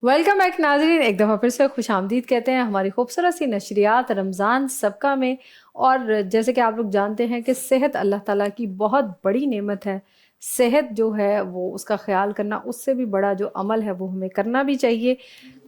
Welcome back नाजरीन, एक दफ़ा फिर से खुशामदीद कहते हैं हमारी खूबसूरत सी नशरियात रमज़ान सबका में। और जैसे कि आप लोग जानते हैं कि सेहत अल्लाह ताला की बहुत बड़ी नेमत है। सेहत जो है वो उसका ख्याल करना, उससे भी बड़ा जो अमल है वो हमें करना भी चाहिए।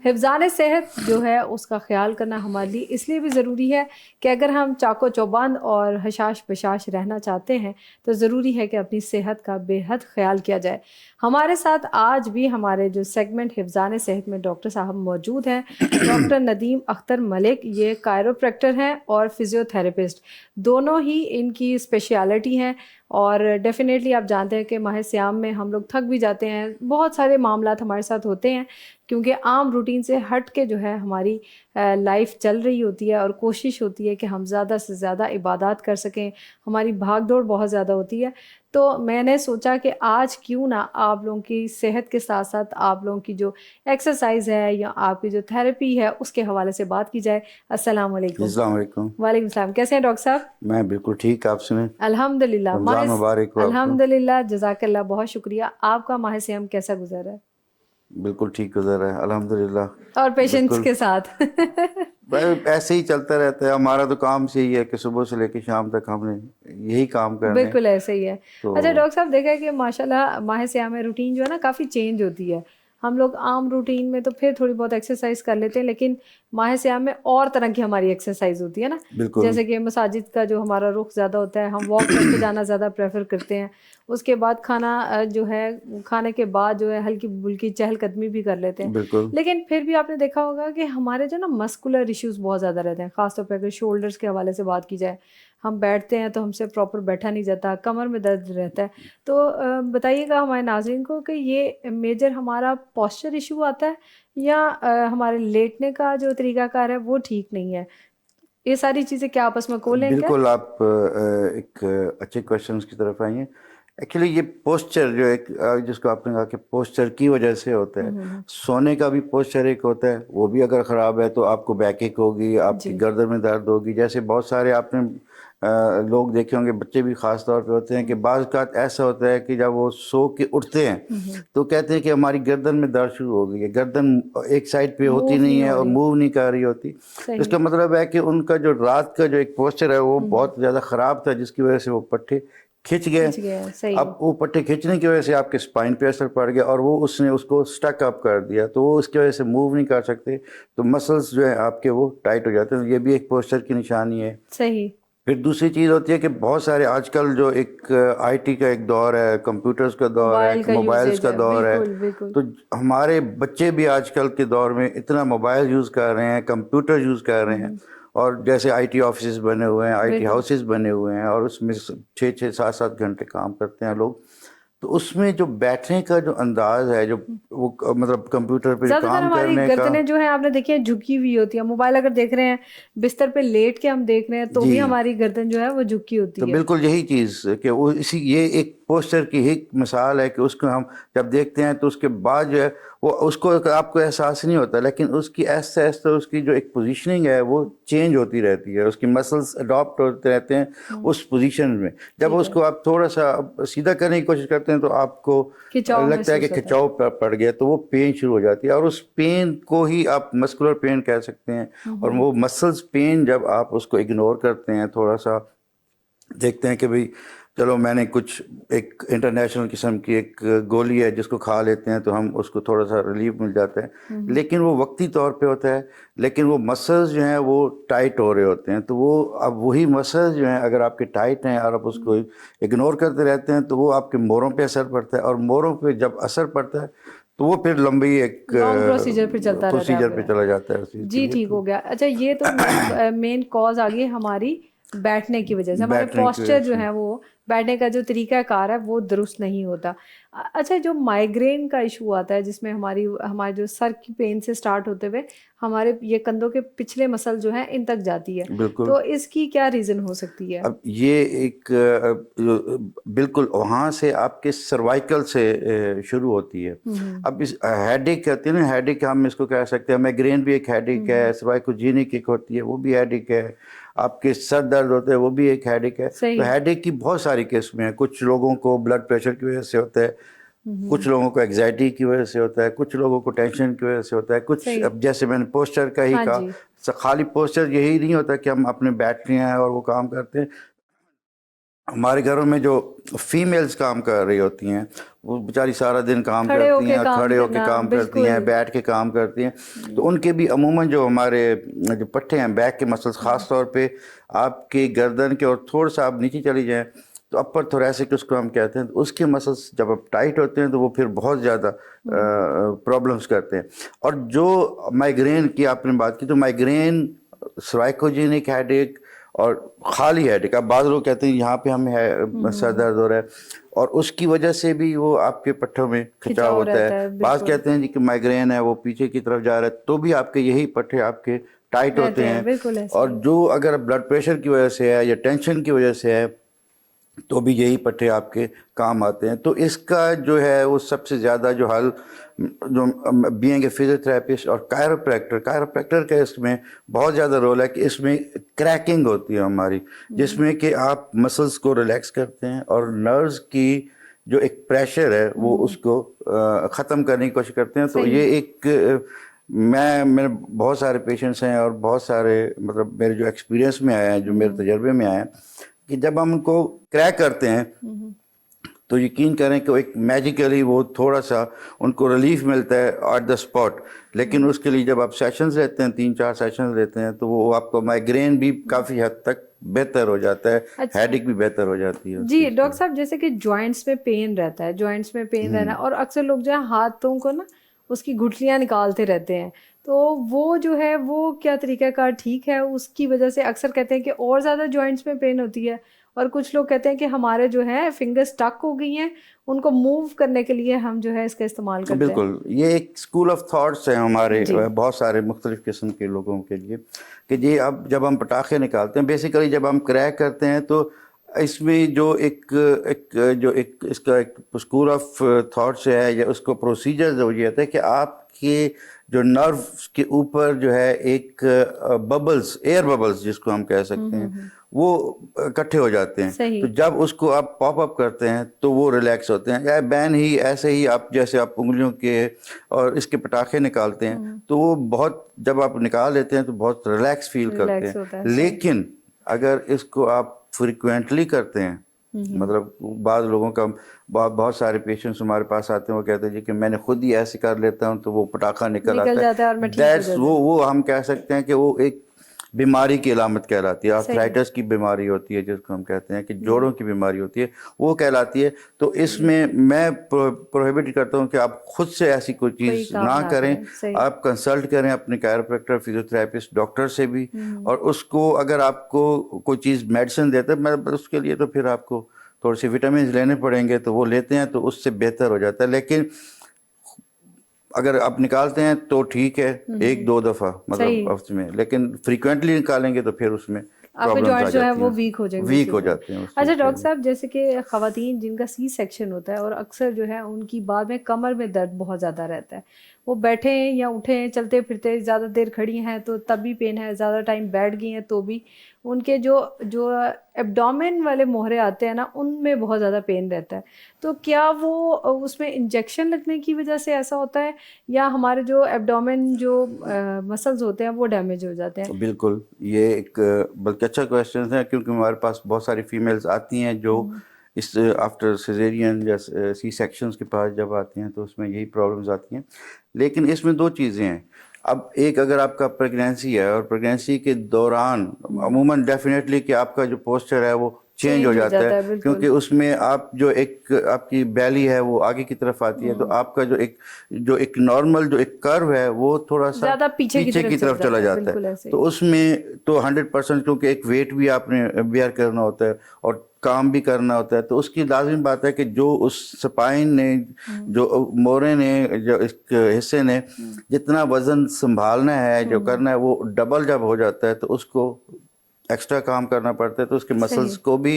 हिफ्ज़ान सेहत जो है उसका ख्याल करना हमारे लिए इसलिए भी ज़रूरी है कि अगर हम चाको चौबंद और हशाश बशाश रहना चाहते हैं तो ज़रूरी है कि अपनी सेहत का बेहद ख्याल किया जाए। हमारे साथ आज भी हमारे जो सेगमेंट हिफ्ज़ान सेहत में डॉक्टर साहब मौजूद हैं। डॉक्टर नदीम अख्तर मलिक, ये कायरोप्रैक्टर हैं और फिज़ियोथेरेपिस्ट, दोनों ही इनकी स्पेशलिटी हैं। और डेफ़िनेटली आप जानते हैं कि माह सियाम में हम लोग थक भी जाते हैं, बहुत सारे मामलात हमारे साथ होते हैं क्योंकि आम रूटीन से हट के जो है हमारी लाइफ चल रही होती है और कोशिश होती है कि हम ज़्यादा से ज़्यादा इबादत कर सकें। हमारी भाग दौड़ बहुत ज़्यादा होती है, तो मैंने सोचा कि आज क्यों ना आप लोगों की सेहत के साथ साथ आप लोगों की जो एक्सरसाइज है या आपकी जो थेरेपी है उसके हवाले से बात की जाए। अस्सलाम वालेकुम। अस्सलाम वालेकुम। वालेकुम सलाम, कैसे हैं डॉक्टर साहब? मैं बिल्कुल ठीक, आप सुने? अल्हम्दुलिल्लाह। रमज़ान मुबारक हो आपको। अल्हम्दुलिल्लाह, जज़ाकल्लाह, बहुत शुक्रिया। आपका माह सियाम कैसा गुजरा है? बिल्कुल ठीक गुजर है अल्हम्दुलिल्लाह। और पेशेंट्स बिल्कुल। के साथ ऐसे ही चलता रहता है, हमारा तो काम से ही है कि सुबह से लेकर शाम तक हमने यही काम करने हैं। बिल्कुल ऐसे ही है। तो अच्छा डॉक्टर साहब, देखा है कि माशाल्लाह माह सियाम में रूटीन जो है ना काफ़ी चेंज होती है। हम लोग आम रूटीन में तो फिर थोड़ी बहुत एक्सरसाइज कर लेते हैं, लेकिन माह सियाम में और तरह की हमारी एक्सरसाइज होती है ना। बिल्कुल। जैसे कि मसाजिद का जो हमारा रुख ज़्यादा होता है, हम वॉक करके जाना ज़्यादा प्रेफर करते हैं। उसके बाद खाना जो है, खाने के बाद जो है हल्की बुल्की चहलकदमी भी कर लेते हैं। बिल्कुल। लेकिन फिर भी आपने देखा होगा कि हमारे जो ना मस्कुलर इश्यूज़ बहुत ज़्यादा रहते हैं, ख़ासतौर पर अगर शोल्डर्स के हवाले से बात की जाए। हम बैठते हैं तो हमसे प्रॉपर बैठा नहीं जाता, कमर में दर्द रहता है। तो बताइएगा हमारे नाज़रीन को कि ये मेजर हमारा पोस्चर इशू आता है या हमारे लेटने का जो तरीक़ाकार है वो ठीक नहीं है? ये सारी चीज़ें क्या आपस में कोलें क्या? बिल्कुल, आप एक अच्छे क्वेश्चन की तरफ आई हैं। एक्चुअली ये पोस्चर जो एक जिसको आपने कहा कि पोस्चर की वजह से होता है। हुँ। सोने का भी पोस्चर एक होता है, वो भी अगर ख़राब है तो आपको बैकएक होगी, आपकी जी। गर्दन में दर्द होगी। जैसे बहुत सारे आपने लोग देखे होंगे, बच्चे भी ख़ास तौर पे होते हैं कि हुँ। बाज़ औक़ात ऐसा होता है कि जब वो सो के उठते हैं हुँ। तो कहते हैं कि हमारी गर्दन में दर्द शुरू हो गई है। गर्दन एक साइड पे होती मूव नहीं नहीं है हो और रही। मूव नहीं कर रही होती। सही। इसका मतलब है कि उनका जो रात का जो एक पोस्चर है वो हुँ। बहुत ज़्यादा ख़राब था, जिसकी वजह से वो पट्टे खिंच गए। खिंच गया है, सही। अब वो पट्टे खिंचने की वजह से आपके स्पाइन पे असर पड़ गया और वो उसने उसको स्टक अप कर दिया, तो वो उसकी वजह से मूव नहीं कर सकते। तो मसल्स जो है आपके वो टाइट हो जाते हैं। ये भी एक पोस्चर की निशानी है। सही। फिर दूसरी चीज़ होती है कि बहुत सारे आजकल जो एक आईटी का एक दौर है, कंप्यूटर्स का दौर है, मोबाइल का मोबाइल्स यूसेज का है, दौर है। बिल्कुल, बिल्कुल। तो हमारे बच्चे भी आजकल के दौर में इतना मोबाइल यूज़ कर रहे हैं, कंप्यूटर यूज़ कर रहे हैं। हुँ। और जैसे आईटी ऑफिसेज बने हुए हैं, आईटी बिल्कुल। हाउसेज बने हुए हैं और उसमें 6-6 7-7 घंटे काम करते हैं लोग। तो उसमें जो बैठने का जो अंदाज है, जो वो मतलब कंप्यूटर पे ज़्यादातर काम हमारी करने का। गर्दनें जो हैं आपने देखी है झुकी हुई होती है। मोबाइल अगर देख रहे हैं, बिस्तर पे लेट के हम देख रहे हैं तो जी। भी हमारी गर्दन जो है वो झुकी तो होती है। बिल्कुल यही चीज़ कि वो इसी ये एक पोस्चर की ही मिसाल है कि उसको हम जब देखते हैं तो उसके बाद जो है वो उसको आपको एहसास नहीं होता, लेकिन उसकी ऐसे ऐसे तो उसकी जो एक पोजीशनिंग है वो चेंज होती रहती है, उसकी मसल्स अडॉप्ट होते रहते हैं हुँ। उस पोजीशन में। जब ठीक है। उसको आप थोड़ा सा सीधा करने की कोशिश करते हैं तो आपको खिंचाव लगता है कि महसूस होता है। खिंचाव पड़ गया, तो वो पेन शुरू हो जाती है और उस पेन को ही आप मस्कुलर पेन कह सकते हैं। हुँ, और हुँ। वो मसल्स पेन जब आप उसको इग्नोर करते हैं, थोड़ा सा देखते हैं कि भाई चलो मैंने कुछ एक इंटरनेशनल किस्म की एक गोली है जिसको खा लेते हैं तो हम उसको थोड़ा सा रिलीफ मिल जाता है, हुँ, हुँ। लेकिन वो वक्ती तौर पे होता है। लेकिन वो मसल्स जो हैं वो टाइट हो रहे होते हैं, तो वो अब वही मसल्स जो हैं अगर आपके टाइट हैं और आप उसको इग्नोर करते रहते हैं तो वो आपके मोरों पे असर पड़ता है और मोरों पे जब असर पड़ता है तो वो फिर लंबी एक लॉन्ग प्रोसीजर फिर चलता रहता है प्रोसीजर पे आपका। चला जाता है उस चीज़ के जी, लिए। ठीक हो तो गया। अच्छा, ये तो मेन कॉज़ आ गई हमारी बैठने की वज़ह से। हमारे बैठने की वजह पोस्चर जो से। है वो बैठने का जो तरीक़ाकार है वो दुरुस्त नहीं होता। अच्छा, जो माइग्रेन का इशू आता है जिसमें हमारे जो सर की पेन से स्टार्ट होते हुए हमारे ये कंधों के पिछले मसल जो हैं इन तक जाती है। बिल्कुल। तो इसकी क्या रीज़न हो सकती है? अब ये एक बिल्कुल वहाँ से आपके सर्वाइकल से शुरू होती है। हुँ, हुँ। अब इस हेडेक कहते हैं ना, हेडेक हम इसको कह सकते हैं, माइग्रेन भी एक हुँ, हेडेक हुँ। है, सर्वाइकोजेनिक एक होती है वो भी हेडेक है, आपके सर दर्द होते हैं वो भी एक हेडेक है। तो सही। हेडेक की बहुत सारी किस्में हैं। कुछ लोगों को ब्लड प्रेशर की वजह से होता है, कुछ लोगों को एग्जाइटी की वजह से होता है, कुछ लोगों को टेंशन की वजह से होता है, कुछ सही। अब जैसे मैंने पोस्चर का ही हाँ कहा, जी। खाली पोस्चर यही नहीं होता कि हम अपने बैठते हैं और वो काम करते हैं। हमारे घरों में जो फीमेल्स काम कर रही होती हैं, वो बेचारी सारा दिन काम खड़े करती होके हैं, काम खड़े होके करना, काम करती हैं, बिल्कुल। बैठ के काम करती हैं, तो उनके भी अमूमन जो हमारे जो पट्टे हैं, बैक के मसल्स, ख़ास तौर पे आपके गर्दन के, और थोड़ा सा आप नीचे चली जाएं तो अपर थोरैसिक उसको हम कहते हैं, तो उसके मसल्स जब आप टाइट होते हैं तो वो फिर बहुत ज़्यादा प्रॉब्लम्स करते हैं। और जो माइग्रेन की आपने बात की, तो माइग्रेन, साइकोजेनिक हेडेक और खाली हेडेक, अब बाद लोग कहते हैं यहाँ पे हमें है सर दर्द हो रहा है, और उसकी वजह से भी वो आपके पट्टों में खिंचाव होता रहता है। है, बात बिल्कुल। कहते हैं जी कि माइग्रेन है, वो पीछे की तरफ जा रहा है, तो भी आपके यही पट्टे आपके टाइट होते रहते हैं, हैं। बिल्कुल ऐसे और ही। जो अगर ब्लड प्रेशर की वजह से है या टेंशन की वजह से है, तो भी यही पट्टे आपके काम आते हैं। तो इसका जो है वो सबसे ज़्यादा जो हल, जो बीइंग ए फिजियोथेरेपिस्ट और कायरोप्रैक्टर का इसमें बहुत ज़्यादा रोल है कि इसमें क्रैकिंग होती है हमारी, जिसमें कि आप मसल्स को रिलैक्स करते हैं और नर्व्स की जो एक प्रेशर है वो उसको ख़त्म करने की कोशिश करते हैं। तो सही। ये एक मेरे बहुत सारे पेशेंट्स हैं और बहुत सारे मतलब मेरे जो एक्सपीरियंस में आए हैं, जो मेरे तजर्बे में आए हैं, कि जब हम उनको क्रैक करते हैं तो यकीन करें कि एक मैजिकली वो थोड़ा सा उनको रिलीफ मिलता है एट द स्पॉट। लेकिन उसके लिए जब आप सेशंस लेते हैं, 3-4 सेशंस लेते हैं, तो वो आपको माइग्रेन भी काफ़ी हद तक बेहतर हो जाता है, अच्छा हेडेक भी बेहतर हो जाती है उस जी चीज़ डॉक्टर से। साहब, जैसे कि जॉइंट्स में पेन रहता है, जॉइंट्स में पेन रहना, और अक्सर लोग जो है हाथों को ना उसकी गुठलियां निकालते रहते हैं, तो वो जो है वो क्या तरीकाकार ठीक है? उसकी वजह से अक्सर कहते हैं कि और ज़्यादा जॉइंट्स में पेन होती है, और कुछ लोग कहते हैं कि हमारे जो है फिंगर स्टक हो गई हैं, उनको मूव करने के लिए हम जो है इसका इस्तेमाल करते हैं। बिल्कुल, ये एक स्कूल ऑफ थॉट्स है हमारे जी। बहुत सारे मुख्तलिफ किस्म के लोगों के लिए, कि ये अब जब हम पटाखे निकालते हैं, बेसिकली जब हम क्रैक करते हैं, तो इसमें जो एक इसका एक स्कूल ऑफ थॉट्स है, या उसको प्रोसीजर जो ये होता है कि आपके जो नर्व के ऊपर जो है एक बबल्स, एयर बबल्स जिसको हम कह सकते हैं, वो इकट्ठे हो जाते हैं। सही। तो जब उसको आप पॉप अप करते हैं तो वो रिलैक्स होते हैं। या बैन ही ऐसे ही आप, जैसे आप उंगलियों के और इसके पटाखे निकालते हैं, तो वो बहुत, जब आप निकाल लेते हैं तो बहुत रिलैक्स फील करते रिलैक्स होता है, हैं। सही। लेकिन अगर इसको आप फ्रिक्वेंटली करते हैं, मतलब बाद लोगों का, बहुत सारे पेशेंट्स हमारे पास आते हैं, वो कहते हैं जी कि मैंने खुद ही ऐसे कर लेता हूँ तो वो पटाखा निकल निकल आता जाता है और है। मैं ठीक हो दैट्स जाता हूँ। वो हम कह सकते हैं कि वो एक बीमारी की अलामत कहलाती है। सही। आर्थराइटिस की बीमारी होती है जिसको हम कहते हैं कि जोड़ों की बीमारी होती है, वो कहलाती है। तो इसमें मैं प्रोहिबिट करता हूँ कि आप खुद से ऐसी कोई कोई चीज़ काम ना ना करें। करें, सही। आप कंसल्ट करें अपने कायरोप्रैक्टर, फिजियोथेरेपिस्ट, डॉक्टर से भी, और उसको अगर आपको कोई चीज़ मेडिसिन देते हैं, मैं उसके लिए तो फिर आपको थोड़े से विटामिन लेने पड़ेंगे, तो वो लेते हैं तो उससे बेहतर हो जाता है। लेकिन अगर आप निकालते हैं तो ठीक है, 1-2 दफ़ा मतलब सही। हफ्ते में, लेकिन फ्रीक्वेंटली निकालेंगे तो फिर उसमें आपके प्रॉब्लम्स आ जॉइंट्स जो है जाती वो हैं, वीक हो जाएंगे उस वीक चीज़ हो में। जाते हैं उस अच्छा चीज़ के डॉक्टर लिए। साहब, जैसे कि ख़वातीन जिनका सी सेक्शन होता है और अक्सर जो है उनकी बाद में कमर में दर्द बहुत ज़्यादा रहता है, वो बैठे हैं या उठे हैं, चलते फिरते ज़्यादा देर खड़ी हैं तो तब भी पेन है, ज़्यादा टाइम बैठ गई हैं तो भी, उनके जो जो एब्डोमेन वाले मोहरे आते हैं ना, उनमें बहुत ज़्यादा पेन रहता है। तो क्या वो उसमें इंजेक्शन लगने की वजह से ऐसा होता है, या हमारे जो एब्डोमेन जो मसल्स होते हैं वो डैमेज हो जाते हैं? बिल्कुल, ये एक बल्कि अच्छा क्वेश्चन है, क्योंकि हमारे पास बहुत सारी फीमेल्स आती हैं जो इस आफ्टर सिजेरियन या सी सेक्शंस के पास जब आती हैं, तो उसमें यही प्रॉब्लम्स आती हैं। लेकिन इसमें दो चीज़ें हैं। अब एक, अगर आपका प्रेगनेंसी है और प्रेगनेंसी के दौरान अमूमन डेफिनेटली कि आपका जो पोस्चर है वो चेंज हो जाता है, बिल्कुल। क्योंकि उसमें आप जो एक आपकी बैली है वो आगे की तरफ आती है, तो आपका जो एक नॉर्मल जो एक कर्व है वो थोड़ा सा ज़्यादा पीछे की पीछे तरफ की चल तरफ चला जाता है, जाता है। बिल्कुल ऐसे तो ही। उसमें तो 100%, क्योंकि एक वेट भी आपने बेयर करना होता है और काम भी करना होता है, तो उसकी लाजिमी बात है कि जो उस स्पाइन ने, जो मोरे ने, जो इस हिस्से ने जितना वजन संभालना है, जो करना है, वो डबल जब हो जाता है तो उसको एक्स्ट्रा काम करना पड़ता है, तो उसके मसल्स सही। को भी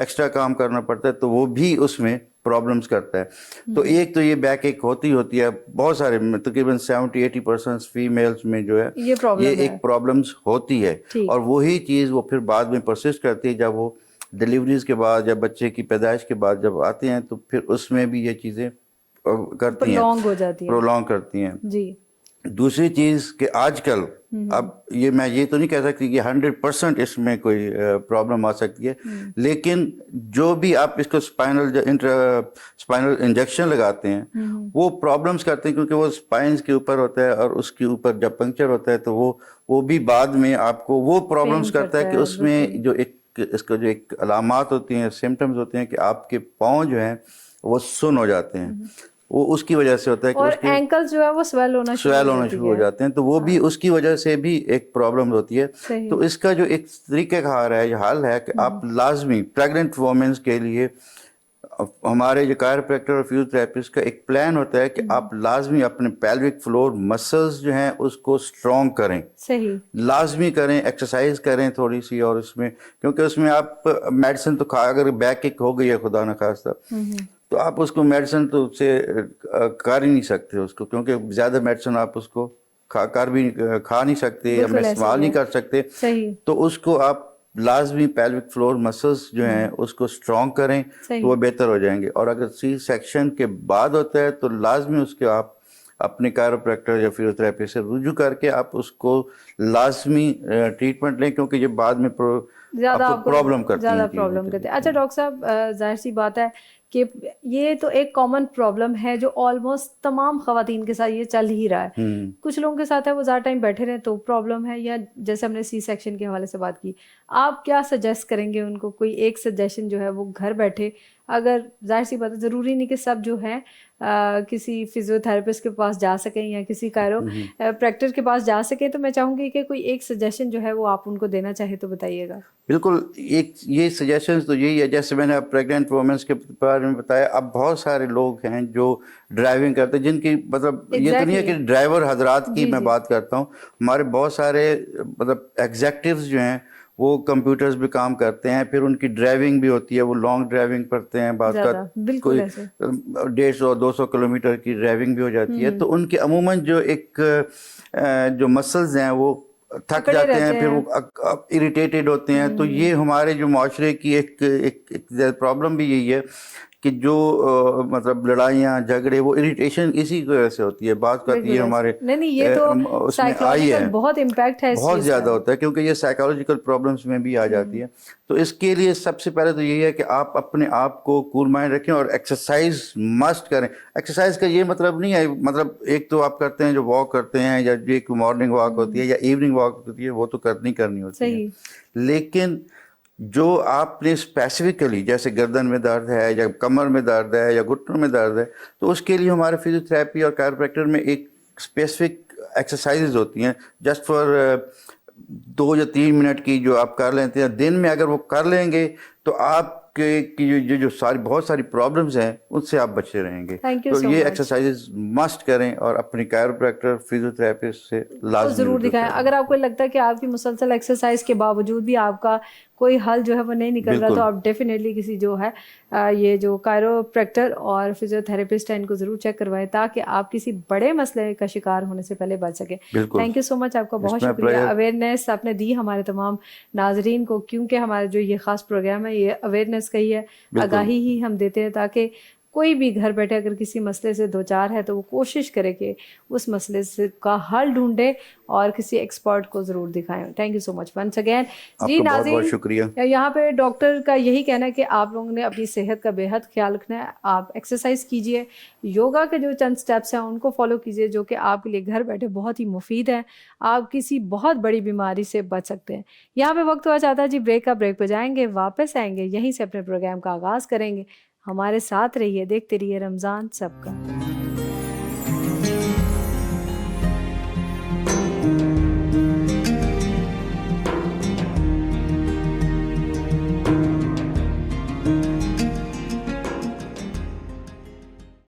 एक्स्ट्रा काम करना पड़ता है, तो वो भी उसमें प्रॉब्लम्स करता है। तो एक तो ये बैक एक होती है, बहुत सारे तकरीबन 70-80% फीमेल्स में जो है ये ये प्रॉब्लम है। एक प्रॉब्लम्स होती है। ठीक। और वही चीज़ वो फिर बाद में परसिस्ट करती है, जब वो डिलीवरीज के बाद या बच्चे की पैदाइश के बाद जब आते हैं, तो फिर उसमें भी ये चीज़ें करती हैं, प्रोलॉन्ग हो जाती है प्रोलॉन्ग करती हैं। जी। दूसरी चीज़ कि आजकल अब मैं ये तो नहीं कह सकती कि 100% इसमें कोई प्रॉब्लम आ सकती है, लेकिन जो भी आप इसको स्पाइनल इंजेक्शन लगाते हैं वो प्रॉब्लम्स करते हैं, क्योंकि वो स्पाइन्स के ऊपर होता है और उसके ऊपर जब पंक्चर होता है तो वो भी बाद में आपको वो प्रॉब्लम्स करता है कि उसमें जो इसका जो एक अलामात होती हैं, सिम्टम्स होते हैं कि आपके पाँव जो हैं वो सुन्न हो जाते हैं। वो उसकी वजह से होता है कि और उसके एंकल्स जो है वो स्वेल होना शुरू हो जाते हैं, तो वो भी उसकी वजह से भी एक प्रॉब्लम होती है। सही। तो इसका जो एक तरीक़ाकार है, हल है कि आप लाजमी प्रेग्नेंट वोमेंस के लिए हमारे जो कायरोप्रैक्टर और फिजियोथेरेपिस्ट का एक प्लान होता है कि आप लाजमी अपने पेल्विक फ्लोर मसल्स जो हैं उसको स्ट्रॉन्ग करें, सही, लाजमी करें, एक्सरसाइज करें थोड़ी सी। और उसमें क्योंकि उसमें आप मेडिसिन तो अगर बैक किक हो गई है खुदा न खास्ता, तो आप उसको मेडिसिन तो उससे कर ही नहीं सकते उसको, क्योंकि ज़्यादा मेडिसिन आप उसको खा नहीं सकते या इस्तेमाल नहीं कर सकते। सही। तो उसको आप लाजमी पेल्विक फ्लोर मसल्स जो हैं उसको स्ट्रॉन्ग करें तो वो बेहतर हो जाएंगे। और अगर सी सेक्शन के बाद होता है तो लाजमी उसके आप अपने कायरोप्रैक्टर या फिजियोथेरेपी से रुजू करके आप उसको लाजमी ट्रीटमेंट लें, क्योंकि ये बाद में ज़्यादा प्रॉब्लम करती हैं, प्रॉब्लम करते हैं। अच्छा डॉक्टर साहब, जाहिर सी बात है कि ये तो एक कॉमन प्रॉब्लम है जो ऑलमोस्ट तमाम ख़वातीन के साथ ये चल ही रहा है। कुछ लोगों के साथ है वो ज़्यादा टाइम बैठे रहें तो प्रॉब्लम है, या जैसे हमने सी सेक्शन के हवाले से बात की, आप क्या सजेस्ट करेंगे उनको? कोई एक सजेशन जो है वो घर बैठे, अगर जाहिर सी बात है ज़रूरी नहीं कि सब जो है किसी फिजियोथेरेपिस्ट के पास जा सकें या किसी कायरोप्रैक्टर के पास जा सकें, तो मैं चाहूँगी कि कोई एक सजेशन जो है वो आप उनको देना चाहे तो बताइएगा। बिल्कुल, एक ये सजेशन तो यही है, जैसे मैंने अब प्रेग्नेंट वोमेंस के बारे में बताया, अब बहुत सारे लोग हैं जो ड्राइविंग करते हैं, जिनकी मतलब ये तो नहीं है कि ड्राइवर हजरात की मैं बात करता हूँ, हमारे बहुत सारे मतलब एग्जेक्टिव्स जो हैं वो कंप्यूटर्स भी काम करते हैं, फिर उनकी ड्राइविंग भी होती है, वो लॉन्ग ड्राइविंग करते हैं, बात का कोई 150-200 किलोमीटर की ड्राइविंग भी हो जाती है। तो उनके अमूमन जो जो मसल्स हैं वो थक जाते हैं, फिर वो इरिटेटेड होते हैं। तो ये हमारे जो माशरे की एक प्रॉब्लम भी यही है कि जो मतलब लड़ाइयाँ झगड़े वो इरिटेशन इसी की वजह से होती है। बात करती है हमारे नहीं ये तो उसमें आई है, बहुत इम्पैक्ट है, बहुत ज़्यादा होता है, क्योंकि ये साइकोलॉजिकल प्रॉब्लम्स में भी आ जाती है। तो इसके लिए सबसे पहले तो यही है कि आप अपने आप को कूल माइंड रखें और एक्सरसाइज मस्ट करें। एक्सरसाइज का ये मतलब नहीं है, मतलब एक तो आप करते हैं जो वॉक करते हैं, या एक मॉर्निंग वॉक होती है या इवनिंग वॉक होती है, वो तो करनी होती है, लेकिन जो आपने स्पेसिफिकली जैसे गर्दन में दर्द है या कमर में दर्द है या घुटनों में दर्द है, तो उसके लिए हमारे फिजियोथेरेपी और कायरोप्रैक्टर में एक स्पेसिफिक एक्सरसाइजेज होती हैं जस्ट फॉर 2 या 3 मिनट की, जो आप कर लेते हैं दिन में। अगर वो कर लेंगे तो आपके की जो बहुत सारी प्रॉब्लम्स हैं उनसे आप बचे रहेंगे। तो ये एक्सरसाइजेज मस्ट करें और अपनी कायरोप्रैक्टर फिजियोथेरेपिस्ट से लाजमी ज़रूर दिखाएं। अगर आपको लगता है कि आपकी मुसलसल एक्सरसाइज के बावजूद भी आपका कोई हल जो है वो नहीं निकल रहा, तो आप डेफिनेटली किसी जो है ये जो कायरोप्रैक्टर और फिजियोथेरेपिस्ट है इनको ज़रूर चेक करवाएं, ताकि आप किसी बड़े मसले का शिकार होने से पहले बच सकें। थैंक यू सो मच, आपका बहुत शुक्रिया। अवेयरनेस आपने दी हमारे तमाम नाजरीन को, क्योंकि हमारा जो ये ख़ास प्रोग्राम है ये अवेयरनेस का ही है, आगाही ही हम देते हैं, ताकि कोई भी घर बैठे अगर किसी मसले से दो चार है तो वो कोशिश करे कि उस मसले से का हल ढूंढे और किसी एक्सपर्ट को ज़रूर दिखाएं। Thank you so much once again. जी नाज़रीन, बहुत शुक्रिया। यहाँ पे डॉक्टर का यही कहना है कि आप लोगों ने अपनी सेहत का बेहद ख्याल रखना है। आप एक्सरसाइज कीजिए, योगा के जो चंद स्टेप्स हैं उनको फॉलो कीजिए, जो कि आपके लिए घर बैठे बहुत ही मुफीद हैं। आप किसी बहुत बड़ी बीमारी से बच सकते हैं। यहाँ पे वक्त हुआ चाहता है जी ब्रेक पे जाएंगे, वापस आएंगे, यहीं से अपने प्रोग्राम का आगाज़ करेंगे। हमारे साथ रहिए, देखते रहिए रमज़ान सबका।